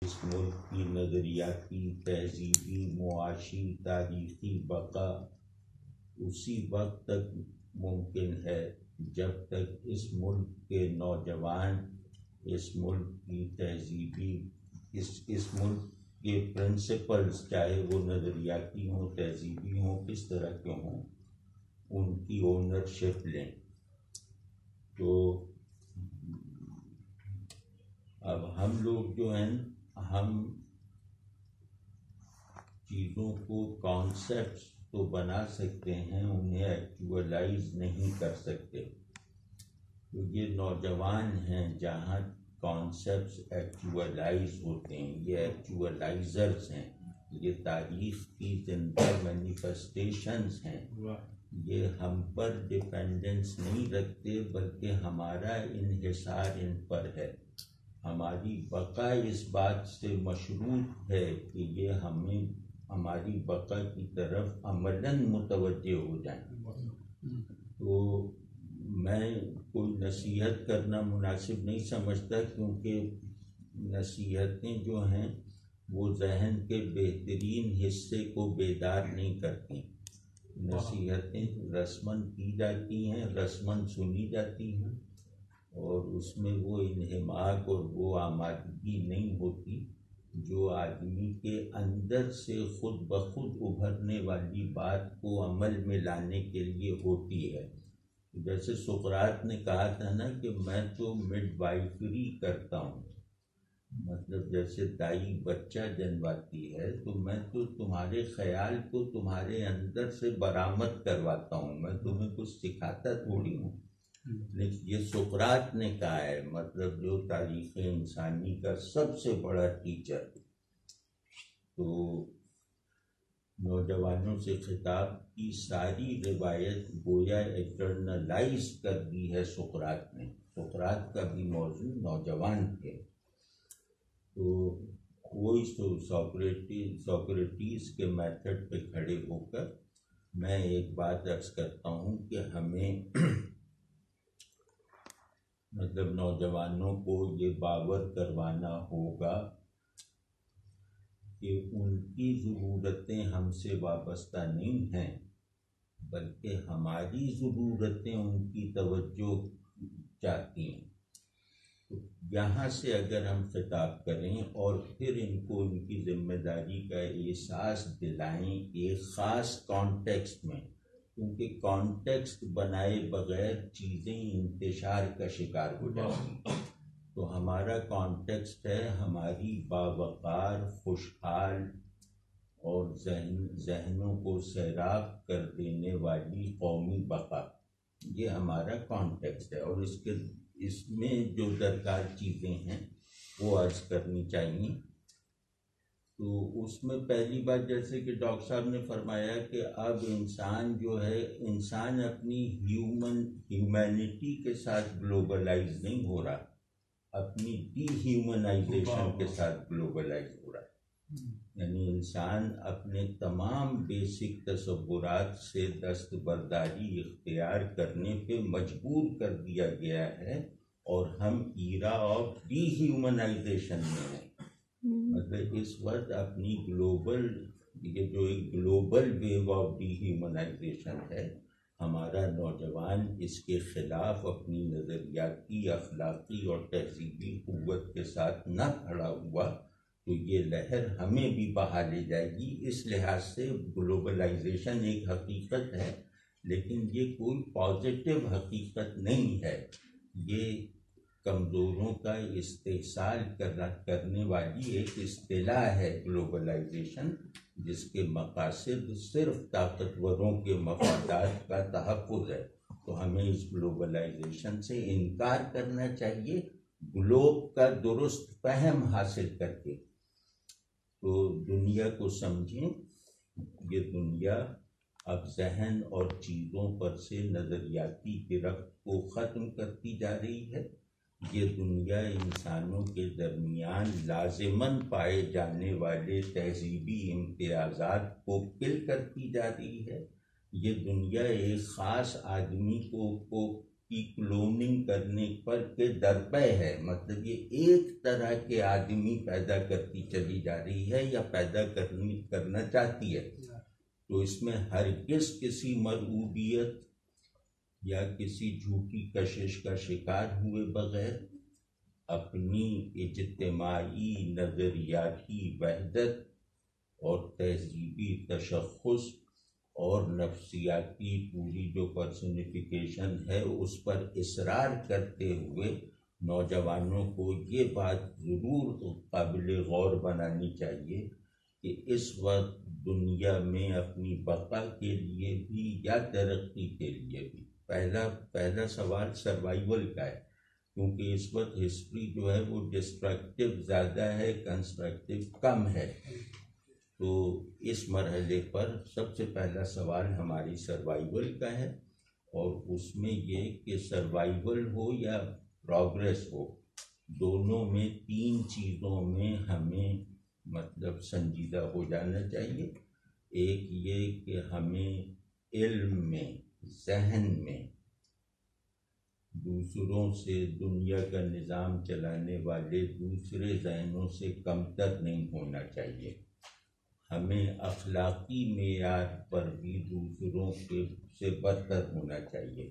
اس ملک کی نظریاتی، تہذیبی، معاشی، تاریخی بقا اسی وقت تک ممکن ہے جب تک اس ملک کے نوجوان اس ملک کی تہذیبی، اس ملک کے پرنسپلز، چاہے وہ نظریاتی ہوں، تہذیبی ہوں، کس طرح کے ہوں، ان کی اونرشپ لیں۔ تو اب ہم لوگ جو ہیں، ہم چیزوں کو کانسیپٹس تو بنا سکتے ہیں، انہیں ایکچوئلائز نہیں کر سکتے۔ تو یہ نوجوان ہیں جہاں کانسیپٹس ایکچوئلائز ہوتے ہیں، یہ ایکچوئلائزرز ہیں، یہ تاریخ کی زندہ مینیفیسٹیشنز ہیں۔ یہ ہم پر ڈیپینڈنس نہیں رکھتے، بلکہ ہمارا انحصار ان پر ہے۔ ہماری بقا اس بات سے مشروط ہے کہ یہ ہماری بقا کی طرف عملاً متوجہ ہو جائیں۔ تو میں کوئی نصیحت کرنا مناسب نہیں سمجھتا، کیونکہ نصیحتیں جو ہیں وہ ذہن کے بہترین حصے کو بیدار نہیں کرتی۔ نصیحتیں رسماً کی جاتی ہیں، رسماً سنی جاتی ہیں، اور اس میں وہ انہماک اور وہ آمادگی نہیں ہوتی جو آدمی کے اندر سے خود بخود ابھرنے والی بات کو عمل میں لانے کے لیے ہوتی ہے۔ جیسے سقراط نے کہا تھا نا کہ میں تو مڈ وائفری کرتا ہوں، مطلب جیسے دائی بچہ جنواتی ہے تو میں تو تمہارے خیال کو تمہارے اندر سے برآمد کرواتا ہوں، میں تمہیں کچھ سکھاتا تھوڑی ہوں۔ لیکن یہ سقراط نے کہا ہے، مطلب جو تاریخ انسانی کا سب سے بڑا ٹیچر۔ تو نوجوانوں سے خطاب کی ساری روایت گویا ایٹرنلائز کر دی ہے سقراط نے۔ سقراط کا بھی موضوع نوجوان تھے۔ تو وہی سوکریٹیز کے میتھڈ پہ کھڑے ہو کر میں ایک بات عرض کرتا ہوں کہ ہمیں مطلب نوجوانوں کو یہ باور کروانا ہوگا کہ ان کی ضرورتیں ہم سے وابستہ نہیں ہیں، بلکہ ہماری ضرورتیں ان کی توجہ چاہتی ہیں۔ تو یہاں سے اگر ہم خطاب کریں اور پھر ان کو ان کی ذمہ داری کا احساس دلائیں ایک خاص کانٹیکسٹ میں، کیونکہ کانٹیکسٹ بنائے بغیر چیزیں انتشار کا شکار ہو جاتی ہیں۔ تو ہمارا کانٹیکسٹ ہے ہماری باوقار، خوشحال اور ذہنوں کو سیراب کر دینے والی قومی بقا، یہ ہمارا کانٹیکسٹ ہے، اور اس میں جو درکار چیزیں ہیں وہ عرض کرنی چاہیے۔ تو اس میں پہلی بات، جیسے کہ ڈاکٹر صاحب نے فرمایا کہ اب انسان جو ہے، انسان اپنی ہیومینٹی کے ساتھ گلوبلائز نہیں ہو رہا، اپنی ڈی ہیومنائزیشن کے ساتھ گلوبلائز ہو رہا ہے۔ یعنی انسان اپنے تمام بیسک تصورات سے دستبرداری اختیار کرنے پہ مجبور کر دیا گیا ہے، اور ہم ایرا آف ڈی ہیومنائزیشن میں ہیں۔ مطلب اس وقت اپنی یہ جو ایک global view of D humanisation ہے، ہمارا نوجوان اس کے خلاف اپنی نظریاتی، اخلاقی اور تہذیبی قوت کے ساتھ نہ کھڑا ہوا تو یہ لہر ہمیں بھی بہا لے جائے گی۔ اس لحاظ سے گلوبلائزیشن ایک حقیقت ہے، لیکن یہ کوئی پازیٹیو حقیقت نہیں ہے، یہ کمزوروں کا استحصال کرنے والی ایک اصطلاح ہے گلوبلائزیشن، جس کے مقاصد صرف طاقتوروں کے مفادات کا تحفظ ہے۔ تو ہمیں اس گلوبلائزیشن سے انکار کرنا چاہیے، گلوب کا درست فہم حاصل کر کے۔ تو دنیا کو سمجھیں، یہ دنیا اب ذہن اور چیزوں پر سے نظریاتی گرفت کو ختم کرتی جا رہی ہے۔ یہ دنیا انسانوں کے درمیان لازماً پائے جانے والے تہذیبی امتیازات کو کل کرتی جا رہی ہے۔ یہ دنیا ایک خاص آدمی کو کی کلوننگ کرنے پر کے درپے ہے، مطلب یہ ایک طرح کے آدمی پیدا کرتی چلی جا رہی ہے یا پیدا کرنا چاہتی ہے، تو اس میں ہرگز کسی مرعوبیت یا کسی جھوٹی کشش کا شکار ہوئے بغیر اپنی اجتماعی نظریاتی وحدت اور تہذیبی تشخص اور نفسیاتی پوری جو پرسنیفیکیشن ہے اس پر اصرار کرتے ہوئے نوجوانوں کو یہ بات ضرور قابل غور بنانی چاہیے کہ اس وقت دنیا میں اپنی بقا کے لیے بھی یا ترقی کے لیے بھی پہلا سوال سروائیول کا ہے، کیونکہ اس وقت ہسٹری جو ہے وہ ڈسٹرکٹیو زیادہ ہے، کنسٹرکٹیو کم ہے، تو اس مرحلے پر سب سے پہلا سوال ہماری سروائیول کا ہے، اور اس میں یہ کہ سروائیول ہو یا پروگریس ہو، دونوں میں 3 چیزوں میں ہمیں مطلب سنجیدہ ہو جانا چاہیے۔ ایک یہ کہ ہمیں علم میں، ذہن میں دوسروں سے، دنیا کا نظام چلانے والے دوسرے ذہنوں سے کمتر نہیں ہونا چاہیے، ہمیں اخلاقی معیار پر بھی دوسروں سے برتر ہونا چاہیے،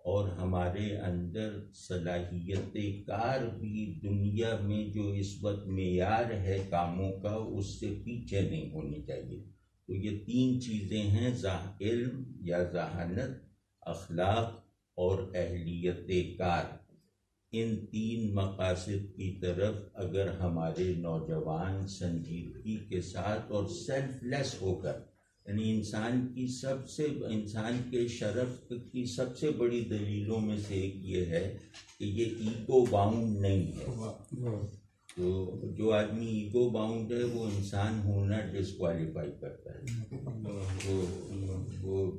اور ہمارے اندر صلاحیت کار بھی دنیا میں جو اس وقت معیار ہے کاموں کا اس سے پیچھے نہیں ہونی چاہیے۔ تو یہ 3 چیزیں ہیں، علم یا ذہانت، اخلاق اور اہلیت کار۔ ان 3 مقاصد کی طرف اگر ہمارے نوجوان سنجیدگی کے ساتھ اور سیلف لیس ہو کر، یعنی انسان کے شرف کی سب سے بڑی دلیلوں میں سے ایک یہ ہے کہ یہ ایگو باؤنڈ نہیں ہے، تو جو آدمی ایگو باؤنڈ ہے وہ انسان ہونا ڈسکوالیفائی کرتا ہے، وہ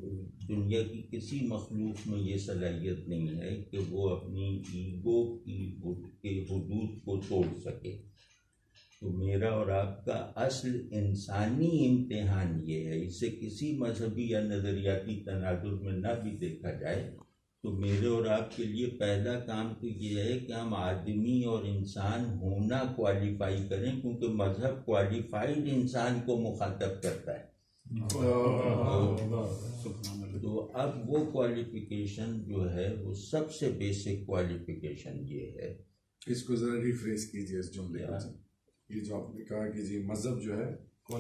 دنیا کی کسی مخلوق میں یہ صلاحیت نہیں ہے کہ وہ اپنی ایگو کے حدود کو توڑ سکے۔ تو میرا اور آپ کا اصل انسانی امتحان یہ ہے، اسے کسی مذہبی یا نظریاتی تناظر میں نہ بھی دیکھا جائے، تو میرے اور آپ کے لیے پہلا کام تو یہ ہے کہ ہم آدمی اور انسان ہونا کوالیفائی کریں، کیونکہ مذہب کوالیفائڈ انسان کو مخاطب کرتا ہے۔ تو اب وہ کوالیفیکیشن جو ہے وہ سب سے بیسک کوالیفیکیشن یہ ہے۔ اس کو ذرا ریفریز کیجیے اس جملے کو، یہ جو آپ نے کہا کہ جی مذہب جو ہے جو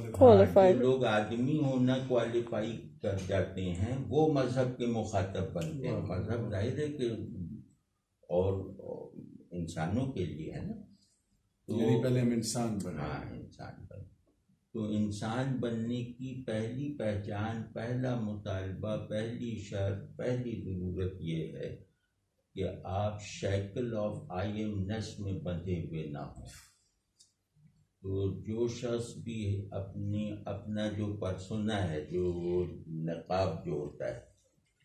لوگ آدمی ہونا کوالیفائی کر جاتے ہیں وہ مذہب کے مخاطب بنتے ہیں۔ مذہب ظاہر ہے کہ اور انسانوں کے لیے ہے نا، تو پہلے ہم انسان بنے۔ ہاں، انسان بنے۔ تو انسان بننے کی پہلی پہچان، پہلا مطالبہ، پہلی شرط، پہلی ضرورت یہ ہے کہ آپ شیکل آف آئی ایم نیس میں بندھے ہوئے نہ ہوں۔ تو جو شخص بھی اپنا جو پرسونا ہے، جو نقاب جو ہوتا ہے،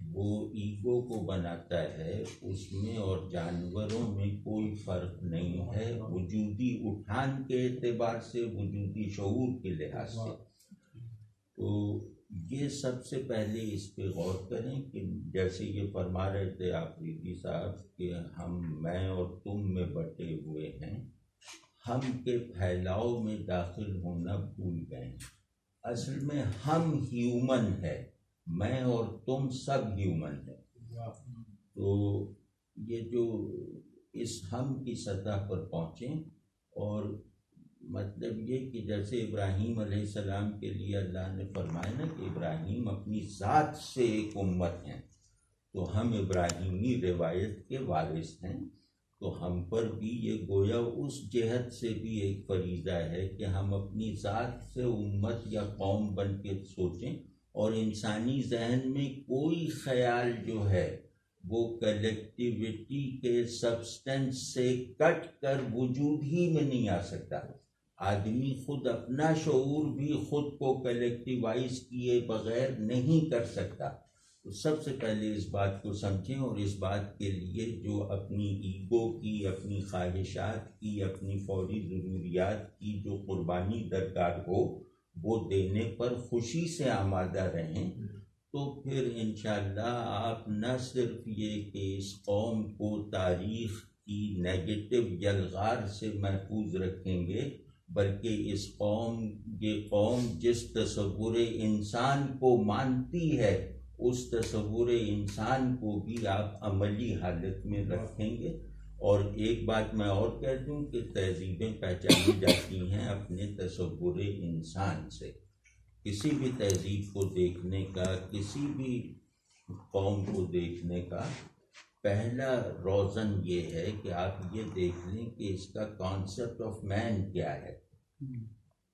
وہ ایگو کو بناتا ہے، اس میں اور جانوروں میں کوئی فرق نہیں ہے، وجودی اٹھان کے اعتبار سے، وجودی شعور کے لحاظ سے۔ تو یہ سب سے پہلے اس پہ غور کریں کہ جیسے یہ فرما رہے تھے آفریدی صاحب کہ میں اور تم میں بٹے ہوئے ہیں، ہم کے پھیلاؤ میں داخل ہونا بھول گئے ہیں۔ اصل میں ہم ہیومن ہے، میں اور تم سب ہیومن ہے۔ تو یہ جو اس ہم کی سطح پر پہنچیں، اور مطلب یہ کہ جیسے ابراہیم علیہ السلام کے لیے اللہ نے فرمایا نا کہ ابراہیم اپنی ذات سے ایک امت ہیں، تو ہم ابراہیمی روایت کے وارث ہیں، تو ہم پر بھی یہ گویا اس جہت سے بھی ایک فریضہ ہے کہ ہم اپنی ذات سے امت یا قوم بن کے سوچیں، اور انسانی ذہن میں کوئی خیال جو ہے وہ کلیکٹیویٹی کے سبسٹنس سے کٹ کر وجود ہی میں نہیں آ سکتا۔ آدمی خود اپنا شعور بھی خود کو کلیکٹیوائز کیے بغیر نہیں کر سکتا۔ تو سب سے پہلے اس بات کو سمجھیں، اور اس بات کے لیے جو اپنی ایگو کی، اپنی خواہشات کی، اپنی فوری ضروریات کی جو قربانی درکار ہو وہ دینے پر خوشی سے آمادہ رہیں۔ تو پھر انشاءاللہ آپ نہ صرف یہ کہ اس قوم کو تاریخ کی نیگیٹو یلغار سے محفوظ رکھیں گے، بلکہ یہ قوم جس تصور انسان کو مانتی ہے اس تصور انسان کو بھی آپ عملی حالت میں رکھیں گے۔ اور ایک بات میں اور کہہ دوں کہ تہذیبیں پہچانی جاتی ہیں اپنے تصور انسان سے۔ کسی بھی تہذیب کو دیکھنے کا، کسی بھی قوم کو دیکھنے کا پہلا روزن یہ ہے کہ آپ یہ دیکھ لیں کہ اس کا کانسیپٹ آف مین کیا ہے،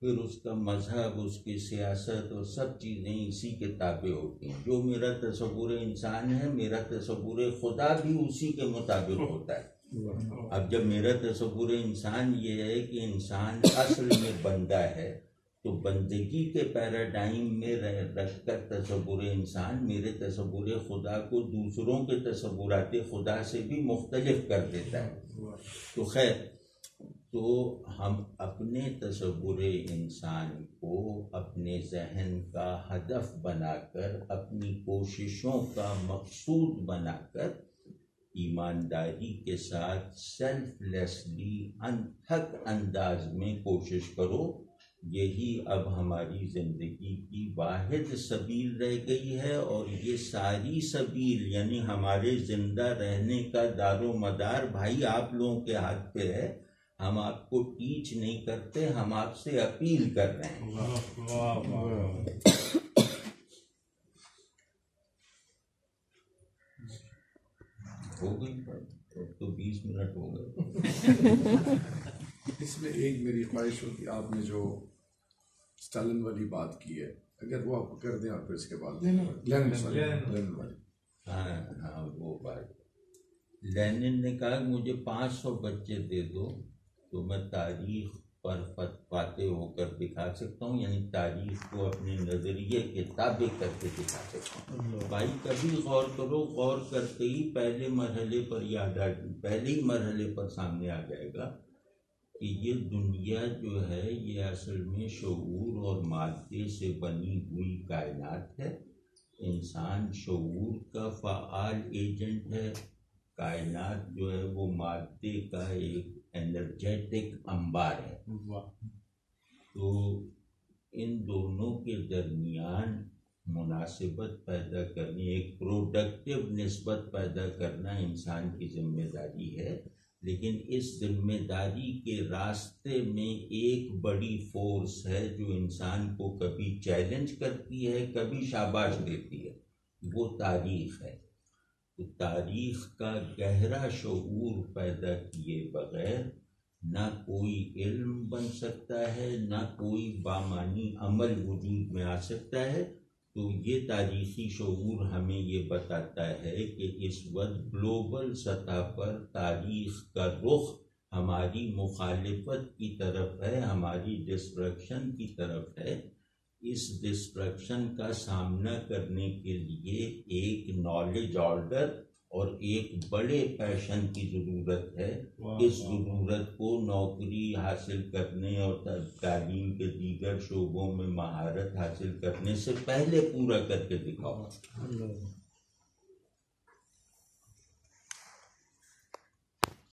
پھر اس کا مذہب، اس کی سیاست اور سب چیزیں اسی کے تابع ہوتی ہیں۔ جو میرا تصور انسان ہے، میرا تصور خدا بھی اسی کے مطابق ہوتا ہے۔ اب جب میرا تصور انسان یہ ہے کہ انسان اصل میں بندہ ہے، تو بندگی کے پیراڈائم میں رکھ کر تصور انسان میرے تصور خدا کو دوسروں کے تصورات خدا سے بھی مختلف کر دیتا ہے۔ تو خیر، تو ہم اپنے تصور انسان کو اپنے ذہن کا ہدف بنا کر، اپنی کوششوں کا مقصود بنا کر، ایمانداری کے ساتھ سیلف لیسلی انتھک انداز میں کوشش کرو۔ یہی اب ہماری زندگی کی واحد سبیل رہ گئی ہے، اور یہ ساری سبیل یعنی ہمارے زندہ رہنے کا دار و مدار بھائی آپ لوگوں کے ہاتھ پہ ہے۔ ہم آپ کو ٹیچ نہیں کرتے، ہم آپ سے اپیل کر رہے ہیں۔ ہو گئی تو 20 منٹ ہو گئے۔ اس میں ایک میری خواہش ہوتی، آپ نے جو اسٹالن والی بات کی ہے، اگر وہ آپ کر دیں، اور پھر اس کے بعد لینن والی۔ ہاں وہ بات، لینن نے کہا مجھے 500 بچے دے دو تو میں تاریخ پر فاتح ہو کر دکھا سکتا ہوں، یعنی تاریخ کو اپنے نظریے کے تابع کر کے دکھا سکتا ہوں۔ بھائی کبھی غور کرو، غور کرتے ہی پہلے مرحلے پر سامنے آ جائے گا کہ یہ دنیا جو ہے یہ اصل میں شعور اور مادے سے بنی ہوئی کائنات ہے۔ انسان شعور کا فعال ایجنٹ ہے، کائنات جو ہے وہ مادے کا ایک انرجیٹک انبار ہے۔ تو ان دونوں کے درمیان مناسبت پیدا کرنی، ایک پروڈکٹیو نسبت پیدا کرنا انسان کی ذمہ داری ہے، لیکن اس ذمہ داری کے راستے میں ایک بڑی فورس ہے جو انسان کو کبھی چیلنج کرتی ہے، کبھی شاباش دیتی ہے، وہ تاریخ ہے۔ تو تاریخ کا گہرا شعور پیدا کیے بغیر نہ کوئی علم بن سکتا ہے، نہ کوئی بامانی عمل وجود میں آ سکتا ہے۔ تو یہ تاریخی شعور ہمیں یہ بتاتا ہے کہ اس وقت گلوبل سطح پر تاریخ کا رخ ہماری مخالفت کی طرف ہے، ہماری ڈسٹرکشن کی طرف ہے۔ اس ڈسٹرکشن کا سامنا کرنے کے لیے ایک نالج آرڈر اور ایک بڑے پیشن کی ضرورت ہے۔ اس ضرورت کو نوکری حاصل کرنے اور تعلیم کے دیگر شعبوں میں مہارت حاصل کرنے سے پہلے پورا کر کے دکھاؤ۔